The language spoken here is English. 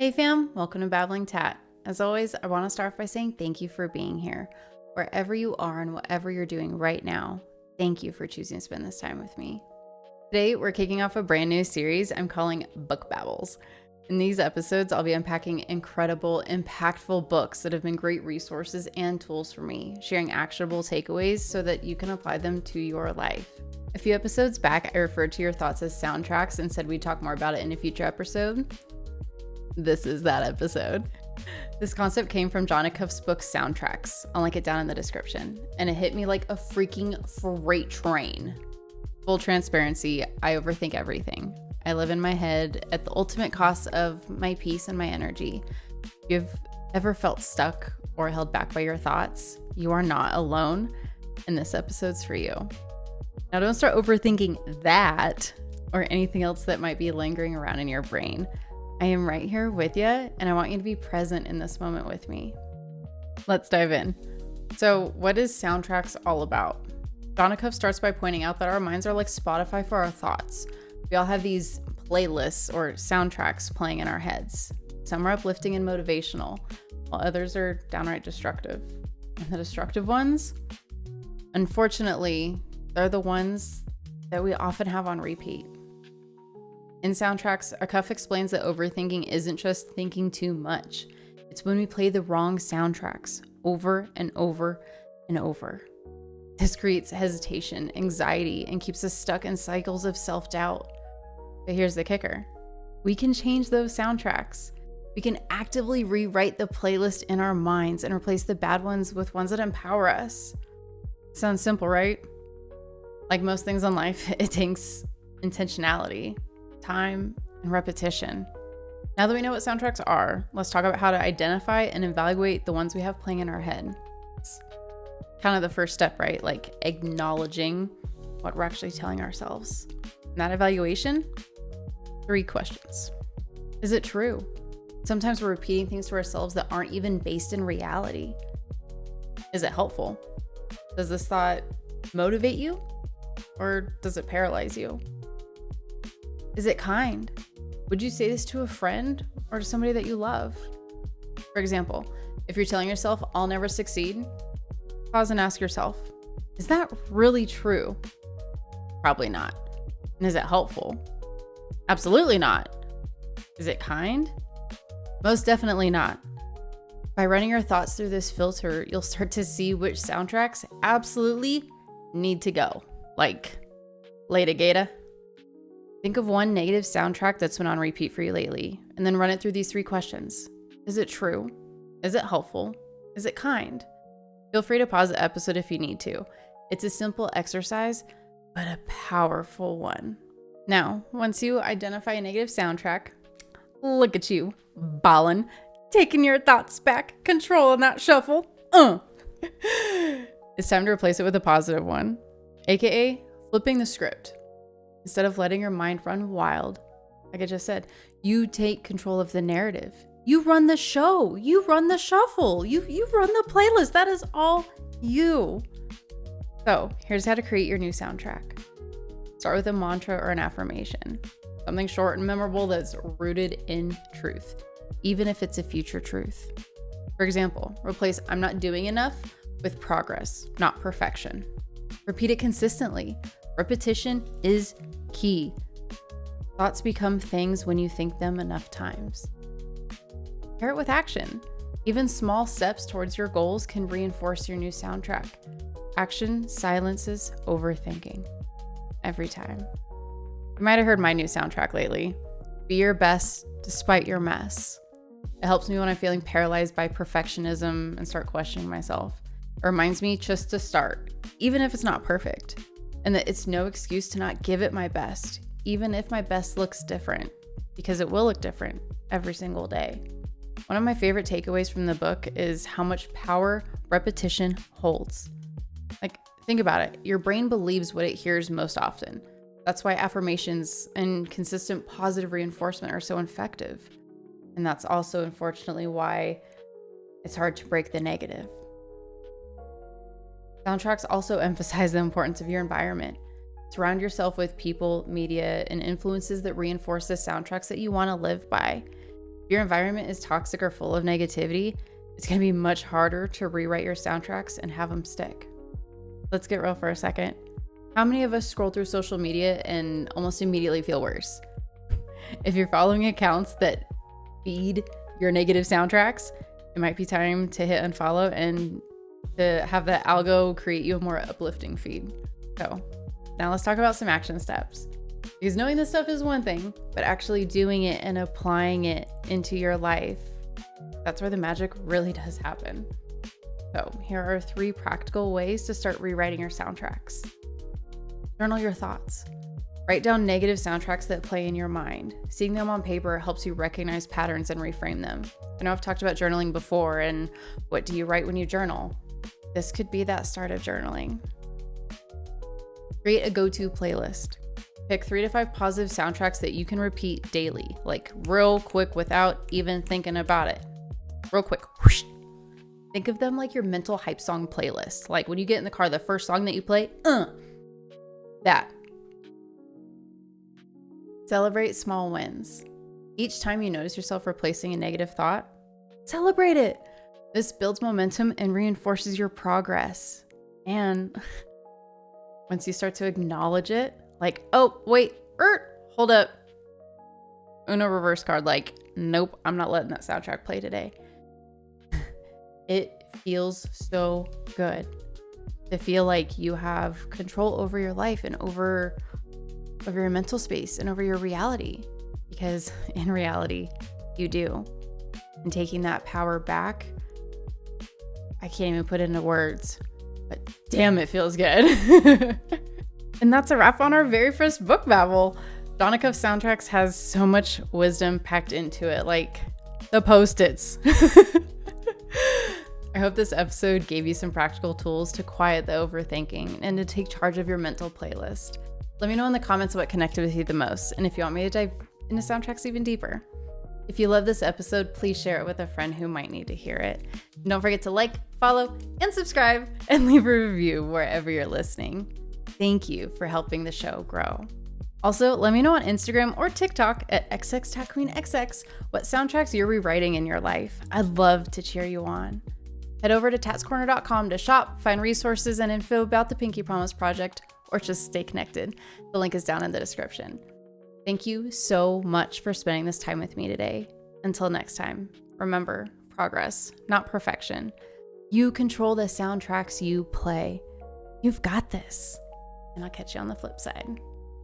Hey fam, welcome to Babbling Tat. As always, I want to start off by saying thank you for being here. Wherever you are and whatever you're doing right now, thank you for choosing to spend this time with me. Today, we're kicking off a brand new series I'm calling Book Babbles. In these episodes, I'll be unpacking incredible, impactful books that have been great resources and tools for me, sharing actionable takeaways so that you can apply them to your life. A few episodes back, I referred to your thoughts as soundtracks and said we'd talk more about it in a future episode. This is that episode. This concept came from Jon Acuff's book Soundtracks. I'll link it down in the description. And it hit me like a freaking freight train. Full transparency, I overthink everything. I live in my head at the ultimate cost of my peace and my energy. If you've ever felt stuck or held back by your thoughts, you are not alone, and this episode's for you. Now don't start overthinking that or anything else that might be lingering around in your brain. I am right here with you, and I want you to be present in this moment with me. Let's dive in. So, what is Soundtracks all about? Jon Acuff starts by pointing out that our minds are like Spotify for our thoughts. We all have these playlists or soundtracks playing in our heads. Some are uplifting and motivational, while others are downright destructive. And the destructive ones, unfortunately, they're the ones that we often have on repeat. In Soundtracks, Acuff explains that overthinking isn't just thinking too much. It's when we play the wrong soundtracks over and over and over. This creates hesitation, anxiety, and keeps us stuck in cycles of self-doubt. But here's the kicker. We can change those soundtracks. We can actively rewrite the playlist in our minds and replace the bad ones with ones that empower us. Sounds simple, right? Like most things in life, it takes intentionality, time, and repetition. Now that we know what soundtracks are, let's talk about how to identify and evaluate the ones we have playing in our head. It's kind of the first step, right? Like acknowledging what we're actually telling ourselves. In that evaluation, 3 questions. Is it true? Sometimes we're repeating things to ourselves that aren't even based in reality. Is it helpful? Does this thought motivate you? Or does it paralyze you? Is it kind? Would you say this to a friend or to somebody that you love? For example, if you're telling yourself, I'll never succeed, pause and ask yourself, is that really true? Probably not. And is it helpful? Absolutely not. Is it kind? Most definitely not. By running your thoughts through this filter, you'll start to see which soundtracks absolutely need to go. Like, Lata Gata. Think of one negative soundtrack that's been on repeat for you lately, and then run it through these 3 questions. Is it true? Is it helpful? Is it kind? Feel free to pause the episode if you need to. It's a simple exercise, but a powerful one. Now, once you identify a negative soundtrack, look at you, ballin', taking your thoughts back, controlling that shuffle. It's time to replace it with a positive one, aka flipping the script. Instead of letting your mind run wild, like I just said, you take control of the narrative. You run the show. You run the shuffle. You run the playlist. That is all you. So here's how to create your new soundtrack. Start with a mantra or an affirmation. Something short and memorable that's rooted in truth, even if it's a future truth. For example, replace I'm not doing enough with progress, not perfection. Repeat it consistently. Repetition is key. Thoughts become things when you think them enough times. Pair it with action. Even small steps towards your goals can reinforce your new soundtrack. Action silences overthinking. Every time. You might have heard my new soundtrack lately. Be your best despite your mess. It helps me when I'm feeling paralyzed by perfectionism and start questioning myself. It reminds me just to start, even if it's not perfect. And that it's no excuse to not give it my best, even if my best looks different, because it will look different every single day. One of my favorite takeaways from the book is how much power repetition holds. Like, think about it. Your brain believes what it hears most often. That's why affirmations and consistent positive reinforcement are so effective. And that's also, unfortunately, why it's hard to break the negative. Soundtracks also emphasize the importance of your environment. Surround yourself with people, media, and influences that reinforce the soundtracks that you want to live by. If your environment is toxic or full of negativity, it's going to be much harder to rewrite your soundtracks and have them stick. Let's get real for a second. How many of us scroll through social media and almost immediately feel worse? If you're following accounts that feed your negative soundtracks, it might be time to hit unfollow and to have the algo create you a more uplifting feed. So now let's talk about some action steps. Because knowing this stuff is one thing, but actually doing it and applying it into your life, that's where the magic really does happen. So here are 3 practical ways to start rewriting your soundtracks. Journal your thoughts. Write down negative soundtracks that play in your mind. Seeing them on paper helps you recognize patterns and reframe them. I know I've talked about journaling before, and what do you write when you journal? This could be that start of journaling. Create a go-to playlist. Pick 3 to 5 positive soundtracks that you can repeat daily, like real quick without even thinking about it. Real quick. Whoosh. Think of them like your mental hype song playlist. Like when you get in the car, the first song that you play, that. Celebrate small wins. Each time you notice yourself replacing a negative thought, celebrate it. This builds momentum and reinforces your progress. And once you start to acknowledge it, like, oh, wait, hold up. Uno reverse card, like, nope, I'm not letting that soundtrack play today. It feels so good to feel like you have control over your life and over your mental space and over your reality, because in reality, you do. And taking that power back, I can't even put it into words, but damn, it feels good. And that's a wrap on our very first book, Babble. Jon Acuff Soundtracks has so much wisdom packed into it, like the Post-its. I hope this episode gave you some practical tools to quiet the overthinking and to take charge of your mental playlist. Let me know in the comments what connected with you the most, and if you want me to dive into soundtracks even deeper. If you love this episode, please share it with a friend who might need to hear it. And don't forget to like, follow, and subscribe, and leave a review wherever you're listening. Thank you for helping the show grow. Also, let me know on Instagram or TikTok at xxtatqueenxx what soundtracks you're rewriting in your life. I'd love to cheer you on. Head over to tatscorner.com to shop, find resources and info about the Pinky Promise Project, or just stay connected. The link is down in the description. Thank you so much for spending this time with me today. Until next time, remember, progress, not perfection. You control the soundtracks you play. You've got this. And I'll catch you on the flip side.